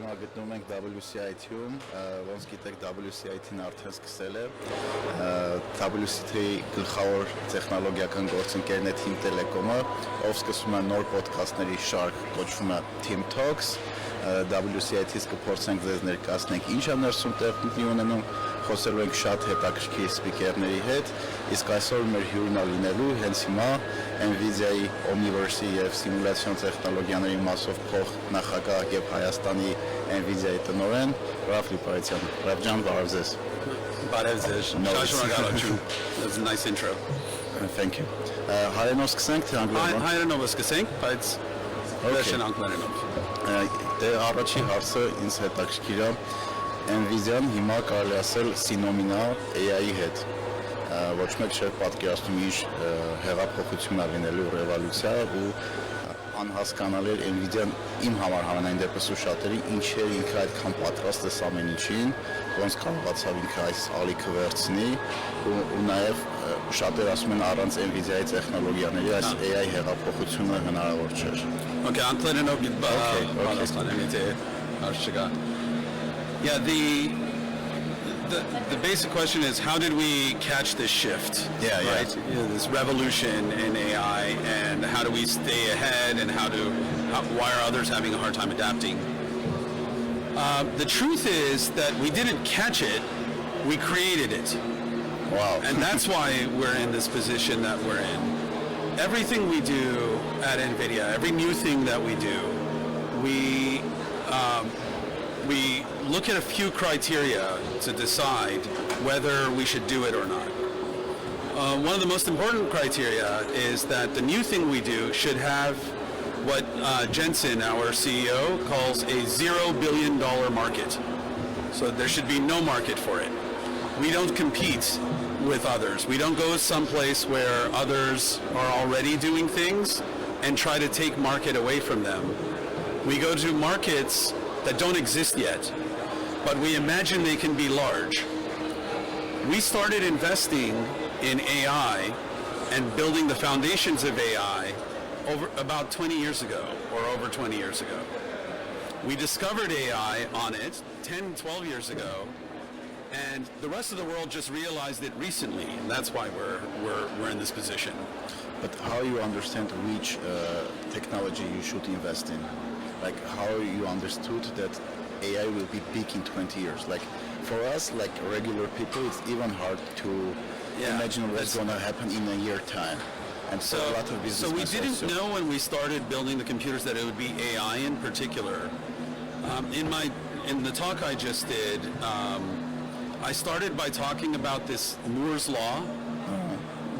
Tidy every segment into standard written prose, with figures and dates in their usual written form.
հիմա գտնվում ենք WCIT-ում, ոնց գիտեք WCIT-ն արդեն սկսել է։ WCIT-ի գլխավոր տեխնոլոգիական գործընկերն է Team Telecom-ը, ով սկսում է նոր ոդքասթների շարք, կոչվում է Team Talks։ WCIT-ից կփորձենք ձեզ ներկայացնենք ինչ է ներսում տեղի ունենում, խոսելու ենք շատ հետաքրքիր սպիկերների հետ, իսկ այսօր մեր հյուրն լինելու հենց հիմա NVIDIA-ի Omniverse-ի եւ սիմուլյացիոն տեխնոլոգիաների մասով փոխ նախագահ եւ Հայաստանի NVIDIA-ի տնօրեն Ռաֆ Լիպարեցյան։ Ռաֆ ջան, բարև ձեզ։ Բարև ձեզ։ Շատ շնորհակալություն։ That's a nice intro. Thank you. Հայերենով սկսենք թե անգլերենով։ Հայերենով սկսենք, բայց վերջին անգլերենով։ Դե առաջի հարցը ինձ հետաքրքիր է։ NVIDIA-ն հիմա կարելի ասել սինոնիմա AI-ի հետ։ Ոչ մեկ չէր պատկերացնում ինչ հեղափոխություն է լինելու ռևոլյուցիա ու անհասկանալի էր NVIDIA-ն իմ համար համենայն դեպս ու շատերի ինչեր ինքը այդքան պատրաստ է ամեն ինչին, ոնց կարողացավ ինքը այս ալիքը վերցնի ու նաև շատեր ասում են առանց NVIDIA-ի տեխնոլոգիաների այս AI հեղափոխությունը հնարավոր չէր։ Okay, անգլերենով Yeah, the basic question is how did we catch this shift? Right? This revolution in AI, and how do we stay ahead, and why are others having a hard time adapting? The truth is that we didn't catch it, we created it. Wow. And that's why we're in this position that we're in. Everything we do at NVIDIA, every new thing that we do, we look at a few criteria to decide whether we should do it or not. One of the most important criteria is that the new thing we do should have what Jensen, our CEO, calls a $0 billion market. So there should be no market for it. We don't compete with others. We don't go someplace where others are already doing things and try to take market away from them. We go to markets that don't exist yet, but we imagine they can be large. We started investing in AI and building the foundations of AI about 20 years ago, or over 20 years ago. We discovered AI on it 10, 12 years ago, and the rest of the world just realized it recently, and that's why we're in this position. But how you understand which technology you should invest in? Like how you understood that AI will be big in 20 years? Like for us, like regular people, it's even hard to imagine what's going to happen in a year time. And so a lot of business. So we didn't know when we started building the computers that it would be AI in particular. In the talk I just did, I started by talking about this Moore's law,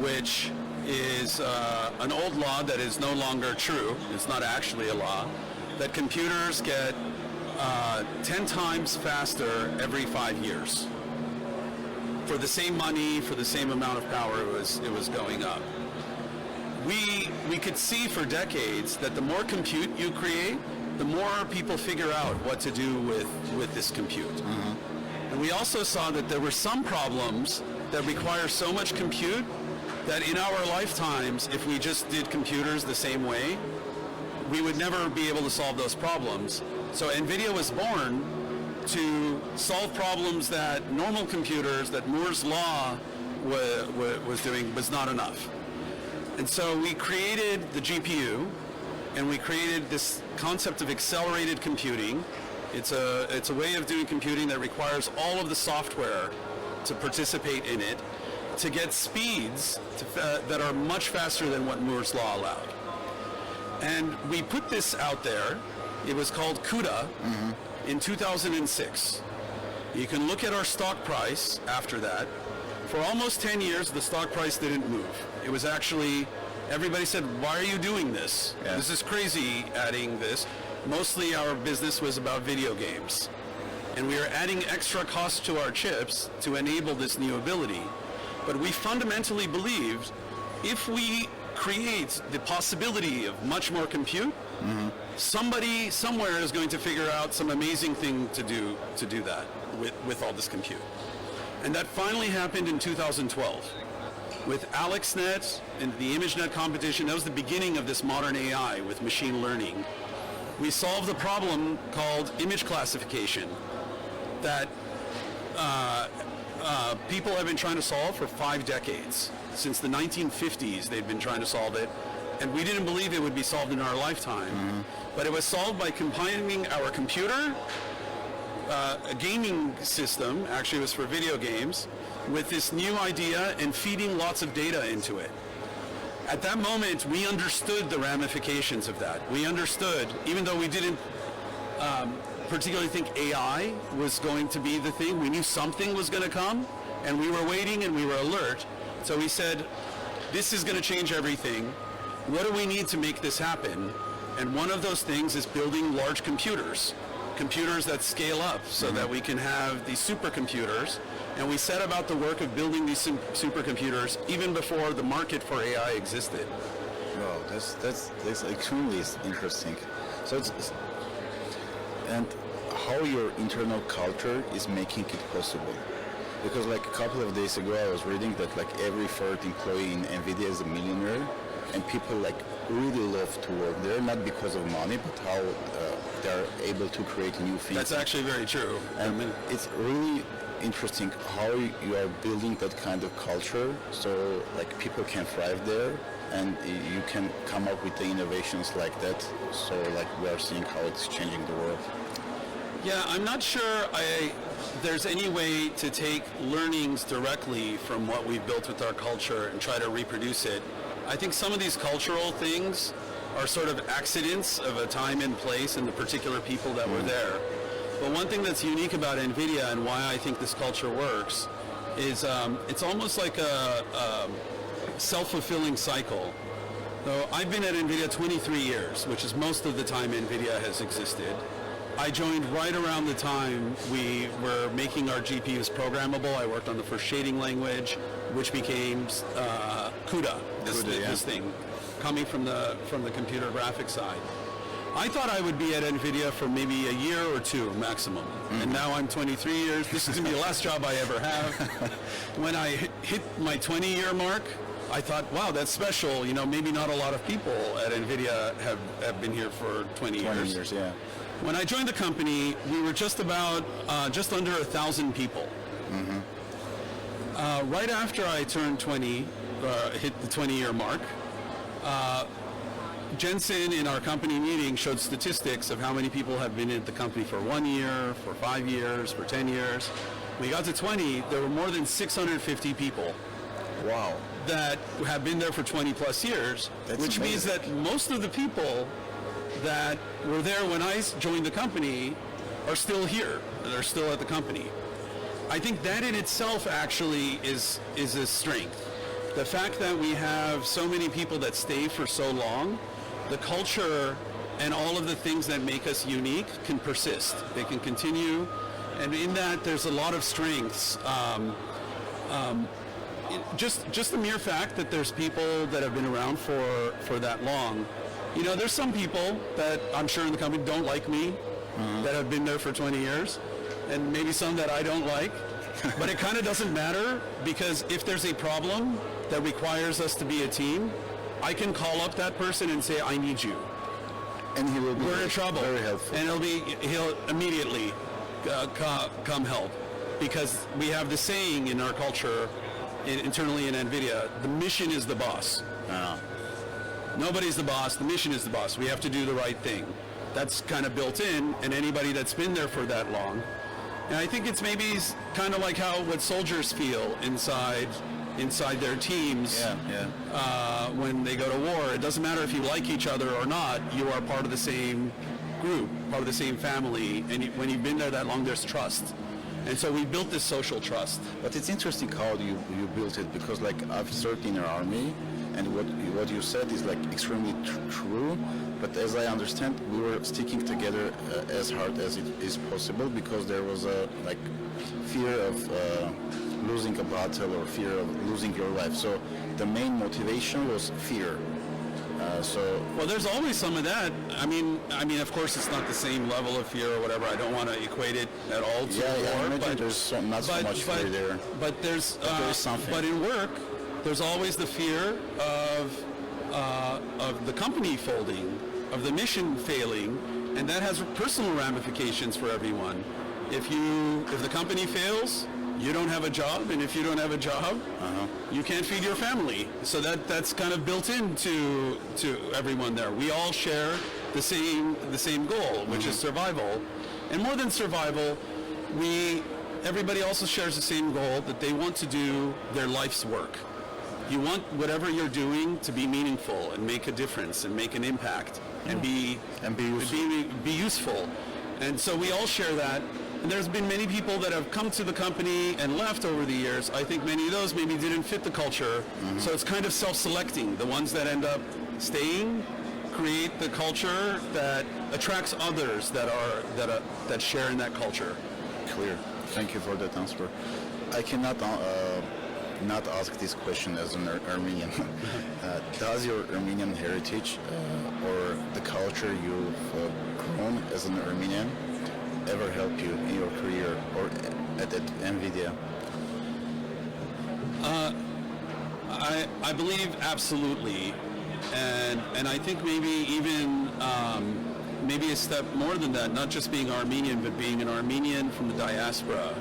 which is an old law that is no longer true. It's not actually a law. That computers get 10 times faster every 5 years. For the same money, for the same amount of power, it was going up. We could see for decades that the more compute you create, the more people figure out what to do with this compute. And we also saw that there were some problems that require so much compute that in our lifetimes, if we just did computers the same way, we would never be able to solve those problems. So NVIDIA was born to solve problems that normal computers, that Moore's law was doing, was not enough. And so we created the GPU, and we created this concept of accelerated computing. It's a way of doing computing that requires all of the software to participate in it to get speeds that are much faster than what Moore's law allowed. And we put this out there. It was called CUDA in 2006. You can look at our stock price after that. For almost 10 years, the stock price didn't move. It was actually, everybody said, why are you doing this? Yeah. This is crazy adding this. Mostly our business was about video games. And we are adding extra cost to our chips to enable this new ability. But we fundamentally believed if we create the possibility of much more compute, somebody somewhere is going to figure out some amazing thing to do that with all this compute. And that finally happened in 2012 with AlexNet and the ImageNet competition. That was the beginning of this modern AI with machine learning. we solved a problem called image classification that people have been trying to solve for 5 decades. Since the 1950s, they've been trying to solve it, and we didn't believe it would be solved in our lifetime. But it was solved by combining our computer, a gaming system, actually it was for video games, with this new idea and feeding lots of data into it. At that moment, we understood the ramifications of that. We understood, even though we didn't particularly think AI was going to be the thing, we knew something was going to come, and we were waiting and we were alert. So we said, this is going to change everything. What do we need to make this happen? And one of those things is building large computers that scale up so that we can have these supercomputers. And we set about the work of building these supercomputers even before the market for AI existed. Wow, that's extremely interesting. So and how your internal culture is making it possible. Because like a couple of days ago I was reading that like every third employee in NVIDIA is a millionaire, and people like really love to work there, not because of money, but how they're able to create new things. That's actually very true. And it's really interesting how you are building that kind of culture so like people can thrive there and you can come up with the innovations like that. So like we are seeing how it's changing the world. Yeah, I'm not sure there's any way to take learnings directly from what we've built with our culture and try to reproduce it. I think some of these cultural things are sort of accidents of a time and place and the particular people that were there. But one thing that's unique about NVIDIA and why I think this culture works is it's almost like a self-fulfilling cycle. So I've been at NVIDIA 23 years, which is most of the time NVIDIA has existed. I joined right around the time we were making our GPUs programmable. I worked on the first shading language, which became CUDA, this thing, coming from the computer graphics side. I thought I would be at NVIDIA for maybe a year or two maximum, and now I'm 23 years. This is going to be the last job I ever have. When I hit my 20-year mark, I thought, wow, that's special. You know, maybe not a lot of people at NVIDIA have been here for 20 years. 20 years, yeah. When I joined the company, we were just under 1,000 people. Right after I turned 20, hit the 20-year mark, Jensen in our company meeting showed statistics of how many people have been at the company for 1 year, for 5 years, for 10 years. When we got to 20, there were more than 650 people. Wow. That have been there for 20 plus years, which means that most of the people that were there when I joined the company are still here. They're still at the company. I think that in itself actually is a strength. The fact that we have so many people that stay for so long, the culture and all of the things that make us unique can persist. They can continue, and in that there's a lot of strengths. Just the mere fact that there's people that have been around for that long. You know, there's some people that I'm sure in the company don't like me, that have been there for 20 years, and maybe some that I don't like. But it kind of doesn't matter, because if there's a problem that requires us to be a team, I can call up that person and say, I need you. And he will be We're in trouble. Very helpful. And he'll immediately come help. Because we have the saying in our culture, internally in NVIDIA, the mission is the boss. Nobody's the boss, the mission is the boss. We have to do the right thing. That's kind of built in, and anybody that's been there for that long. And I think it's maybe kind of like what soldiers feel inside their teams when they go to war. It doesn't matter if you like each other or not, you are part of the same group, part of the same family, and when you've been there that long, there's trust. And so we built this social trust. But it's interesting how you built it, because like I've served in our army, and what you said is like extremely true. But as I understand, we were sticking together as hard as it is possible, because there was a like fear of losing a battle or fear of losing your life. So the main motivation was fear. Well, there's always some of that. I mean, of course, it's not the same level of fear or whatever. I don't want to equate it at all to war. But there's not so much fear there. But there's something. But in work, there's always the fear of the company folding, of the mission failing, and that has personal ramifications for everyone. If the company fails, you don't have a job, and if you don't have a job, you can't feed your family. So that's kind of built into everyone there. We all share the same goal, which is survival, and more than survival, everybody also shares the same goal, that they want to do their life's work. You want whatever you're doing to be meaningful and make a difference and make an impact and be useful. And so we all share that. And there's been many people that have come to the company and left over the years. I think many of those maybe didn't fit the culture. So it's kind of self-selecting. The ones that end up staying create the culture that attracts others that share in that culture. Clear. Thank you for that answer. I cannot not ask this question as an Armenian. Does your Armenian heritage or the culture you've grown as an Armenian ever help you in your career or at NVIDIA? I believe absolutely, and I think maybe even maybe a step more than that, not just being Armenian, but being an Armenian from the diaspora.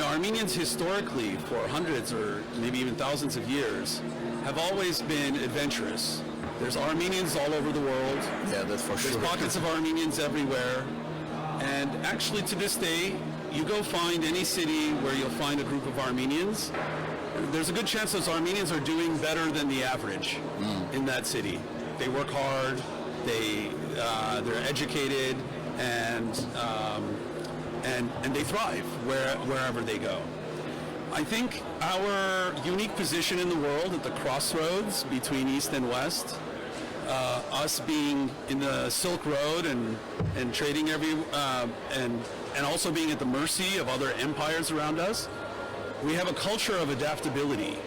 Armenians historically, for hundreds or maybe even thousands of years, have always been adventurous. There's Armenians all over the world. Yeah, that's for sure. There's pockets of Armenians everywhere. And actually, to this day, you go find any city where you'll find a group of Armenians, there's a good chance those Armenians are doing better than the average in that city. They work hard, they're educated, and they thrive wherever they go. I think our unique position in the world at the crossroads between East and West, us being in the Silk Road and trading and also being at the mercy of other empires around us, we have a culture of adaptability.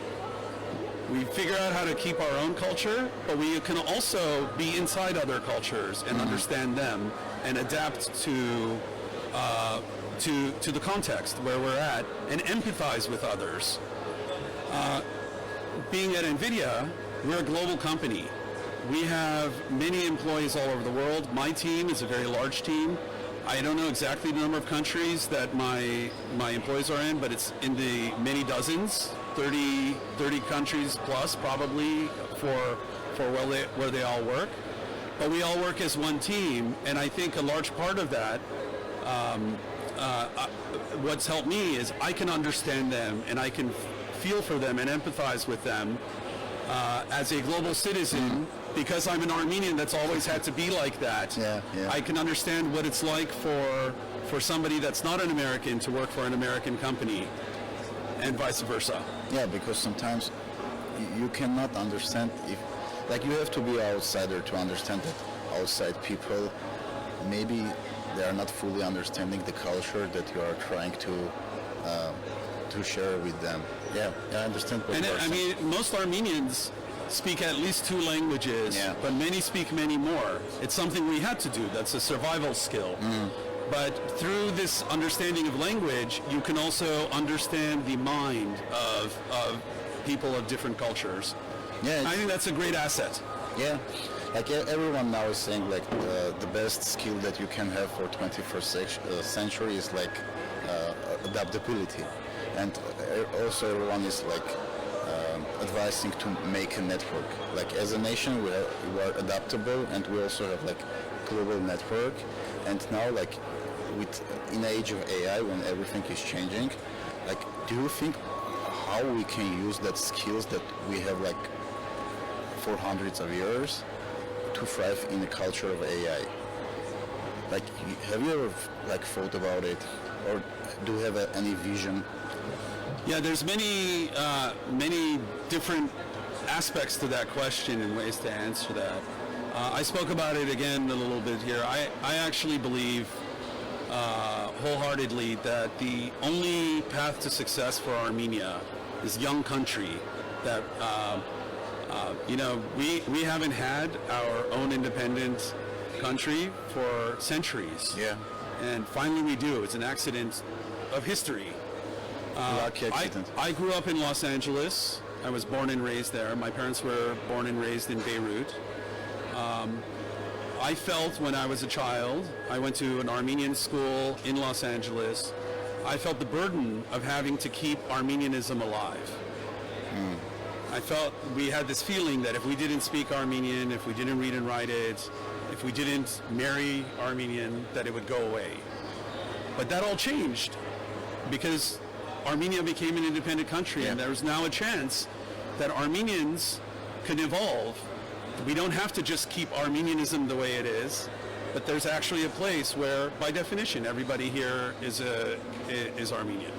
We figure out how to keep our own culture, but we can also be inside other cultures and understand them and adapt to the context where we're at and empathize with others. Being at NVIDIA, we're a global company. We have many employees all over the world. My team is a very large team. I don't know exactly the number of countries that my employees are in, but it's in the many dozens, 30 countries plus probably for where they all work. But we all work as one team, and I think a large part of that, what's helped me is I can understand them and I can feel for them and empathize with them as a global citizen. Because I'm an Armenian, that's always had to be like that. Yeah. I can understand what it's like for somebody that's not an American to work for an American company, and vice versa. Yeah, because sometimes you cannot understand you have to be an outsider to understand that outside people maybe they are not fully understanding the culture that you are trying to share with them. Yeah, I understand what you're saying. I mean, most Armenians speak at least 2 languages, but many speak many more. It's something we had to do. That's a survival skill. But through this understanding of language, you can also understand the mind of people of different cultures. Yeah, I think that's a great asset. Yeah, everyone now is saying the best skill that you can have for 21st century is adaptability, and also everyone is advising to make a network. As a nation, we are adaptable, and we also have global network. And now, in the age of AI, when everything is changing, do you think how we can use that skills that we have for hundreds of years to thrive in the culture of AI? Have you ever thought about it, or do you have any vision? Yeah, there's many different aspects to that question and ways to answer that. I spoke about it again a little bit here. I actually believe wholeheartedly that the only path to success for Armenia is young country. That we haven't had our own independent country for centuries. Yeah. And finally we do. It's an accident of history. Lucky accident. I grew up in Los Angeles. I was born and raised there. My parents were born and raised in Beirut. I felt when I was a child, I went to an Armenian school in Los Angeles, I felt the burden of having to keep Armenianism alive. I felt we had this feeling that if we didn't speak Armenian, if we didn't read and write it, if we didn't marry Armenian, that it would go away. But that all changed because Armenia became an independent country, and there is now a chance that Armenians can evolve. We don't have to just keep Armenianism the way it is, but there's actually a place where, by definition, everybody here is Armenian.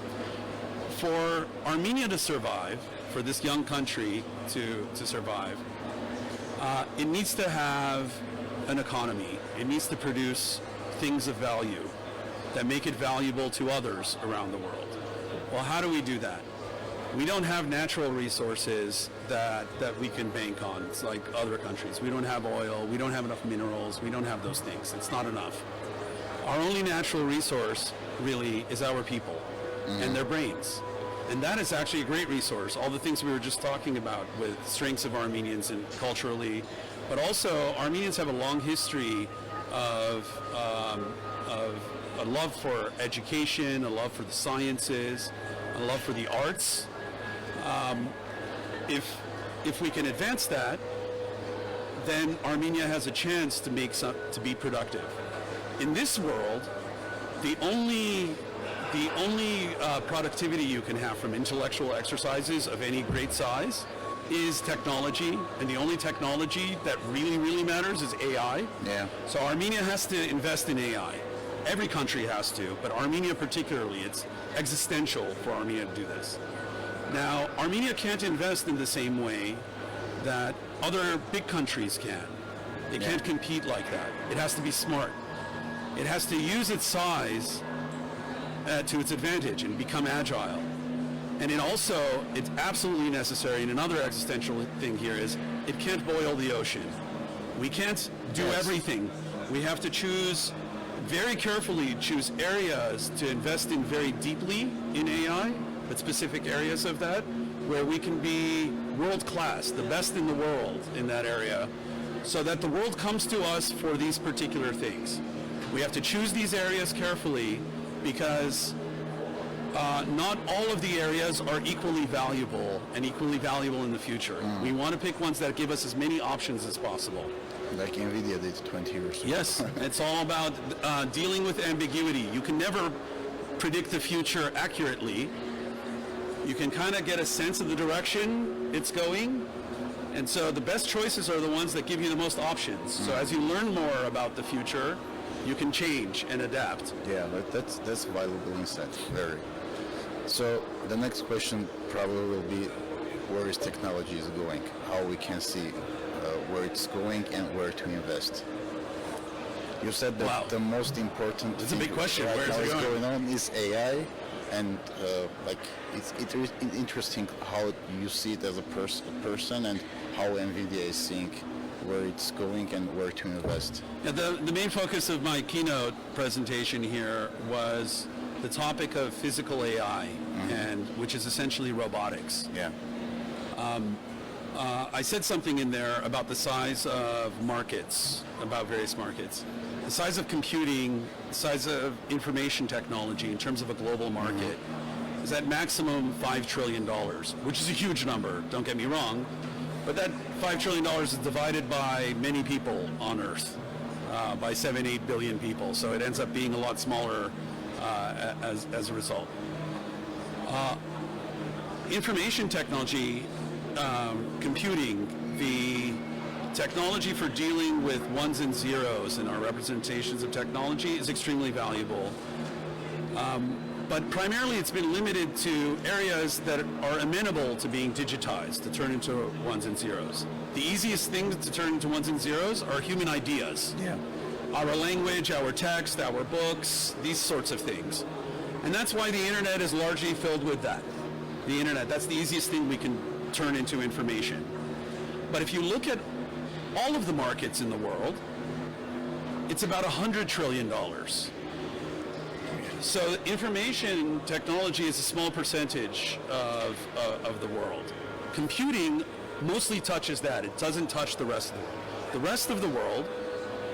For Armenia to survive, for this young country to survive, it needs to have an economy. It needs to produce things of value that make it valuable to others around the world. Well, how do we do that? We don't have natural resources that we can bank on. It's like other countries. We don't have oil. We don't have enough minerals. We don't have those things. It's not enough. Our only natural resource, really, is our people and their brains. And that is actually a great resource. All the things we were just talking about with strengths of Armenians and culturally, but also Armenians have a long history of a love for education, a love for the sciences, a love for the arts. If we can advance that, then Armenia has a chance to be productive. In this world, the only productivity you can have from intellectual exercises of any great size is technology, and the only technology that really matters is AI. Yeah. So Armenia has to invest in AI. Every country has to, but Armenia particularly, it's existential for Armenia to do this. Now, Armenia can't invest in the same way that other big countries can. It can't compete like that. It has to be smart. It has to use its size to its advantage and become agile. And it's absolutely necessary, and another existential thing here is, it can't boil the ocean. We can't do everything. We have to very carefully choose areas to invest in very deeply in AI, but specific areas of that, where we can be world-class, the best in the world in that area, so that the world comes to us for these particular things. We have to choose these areas carefully because not all of the areas are equally valuable in the future. We want to pick ones that give us as many options as possible. Like NVIDIA did 20 years ago. Yes, it's all about dealing with ambiguity. You can never predict the future accurately. You can kind of get a sense of the direction it's going, and so the best choices are the ones that give you the most options. So as you learn more about the future, you can change and adapt. Yeah, but that's valuable insight. Very. So the next question probably will be, where is technology is going? How we can see where it's going and where to invest. You said that the most important That's a big question. Right Where is now it going on is AI, and it's interesting how you see it as a person and how NVIDIA is seeing where it's going and where to invest. Yeah, the main focus of my keynote presentation here was the topic of physical AI, and which is essentially robotics. Yeah. I said something in there about the size of markets, about various markets. The size of computing, the size of information technology in terms of a global market is at maximum $5 trillion, which is a huge number, don't get me wrong, but that $5 trillion is divided by many people on Earth, by 7-8 billion people, so it ends up being a lot smaller as a result. Information technology, computing, the technology for dealing with ones and zeros in our representations of technology is extremely valuable. But primarily it's been limited to areas that are amenable to being digitized, to turn into ones and zeros. The easiest things to turn into ones and zeros are human ideas. Yeah. Our language, our text, our books, these sorts of things. And that's why the internet is largely filled with that. The internet, that's the easiest thing we can turn into information. But if you look at all of the markets in the world, it's about $100 trillion. So information technology is a small percentage of the world. Computing mostly touches that. It doesn't touch the rest of the world. The rest of the world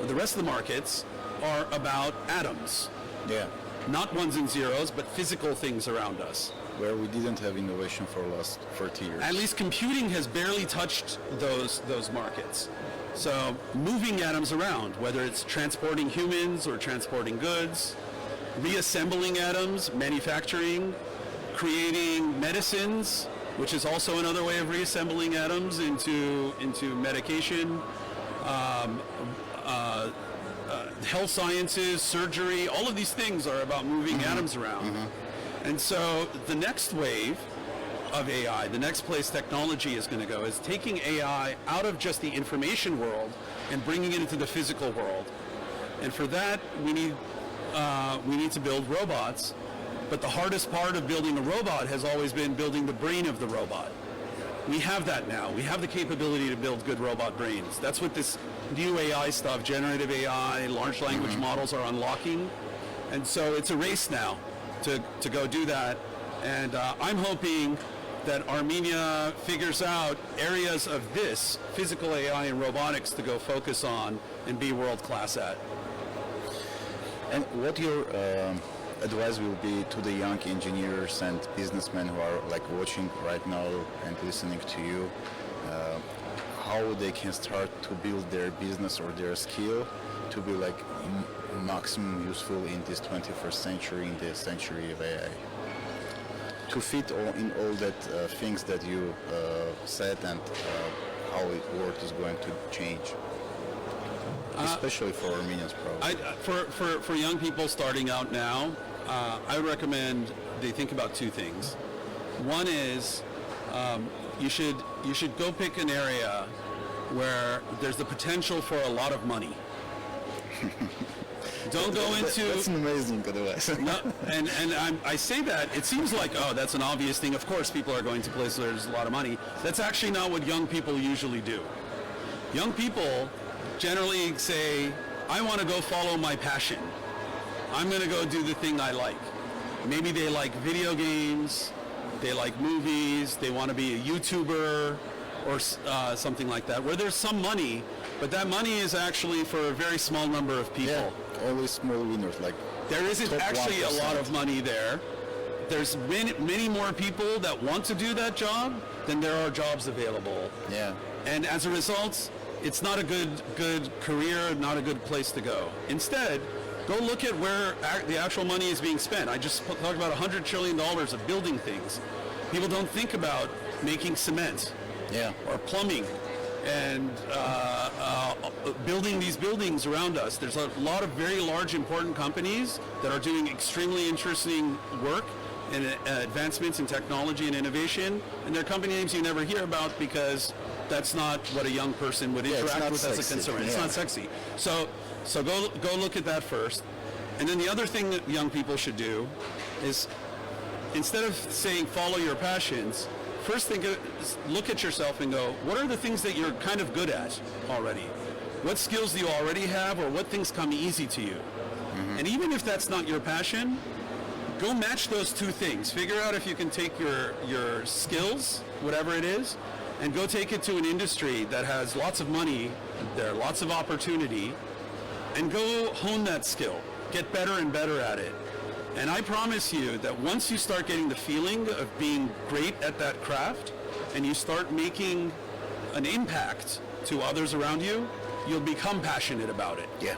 But the rest of the markets are about atoms, Yeah. not ones and zeros, but physical things around us. Where we didn't have innovation for the last 40 years. At least computing has barely touched those markets. So moving atoms around, whether it's transporting humans or transporting goods, reassembling atoms, manufacturing, creating medicines, which is also another way of reassembling atoms into medication, health sciences, surgery, all of these things are about moving atoms around. And so the next wave of AI, the next place technology is going to go, is taking AI out of just the information world and bringing it into the physical world. And for that, we need to build robots. But the hardest part of building a robot has always been building the brain of the robot. We have that now. We have the capability to build good robot brains. That's what this new AI stuff, generative AI, large language models are unlocking. And so it's a race now to go do that. And I'm hoping that Armenia figures out areas of this physical AI and robotics to go focus on and be world class at. And what your advice will be to the young engineers and businessmen who are like watching right now and listening to you, how they can start to build their business or their skill to be like maximum useful in this 21st century, in the century of AI? To fit in all that things that you said and how the world is going to change, especially for Armenians, probably. For young people starting out now, I would recommend they think about two things. One is you should go pick an area where there's the potential for a lot of money. Don't go into... That's an amazing advice. No, and I say that, it seems like, oh, that's an obvious thing. Of course people are going to places where there's a lot of money. That's actually not what young people usually do. Young people generally say, I want to go follow my passion. I'm going to go do the thing I like. Maybe they like video games, they like movies, they want to be a YouTuber or something like that, where there's some money, but that money is actually for a very small number of people. Yeah, always small winners. Like there isn't actually 1%. A lot of money there. There's many more people that want to do that job than there are jobs available. Yeah. And as a result, it's not a good career, not a good place to go. Instead, go look at where the actual money is being spent. I just talked about $100 trillion of building things. People don't think about making cement. Yeah. Or plumbing and building these buildings around us. There's a lot of very large, important companies that are doing extremely interesting work and advancements in technology and innovation, and they're company names you never hear about because that's not what a young person would interact with as a consumer. It's not sexy. So go look at that first. And then the other thing that young people should do is, instead of saying follow your passions, first look at yourself and go, what are the things that you're kind of good at already? What skills do you already have, or what things come easy to you? And even if that's not your passion, go match those two things. Figure out if you can take your skills, whatever it is, and go take it to an industry that has lots of money, there are lots of opportunity, and go hone that skill. Get better and better at it. And I promise you that once you start getting the feeling of being great at that craft and you start making an impact to others around you, you'll become passionate about it. Yeah.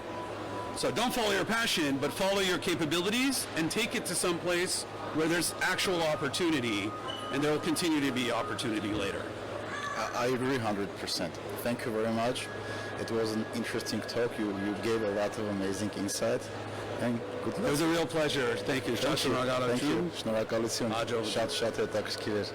So don't follow your passion, but follow your capabilities and take it to some place where there's actual opportunity, and there will continue to be opportunity later. I agree 100%. Thank you very much. It was an interesting talk. You gave a lot of amazing insight. And good luck. It was a real pleasure. Thank you. Thank you. Շնորհակալություն։ Շատ հետաքրքիր էր։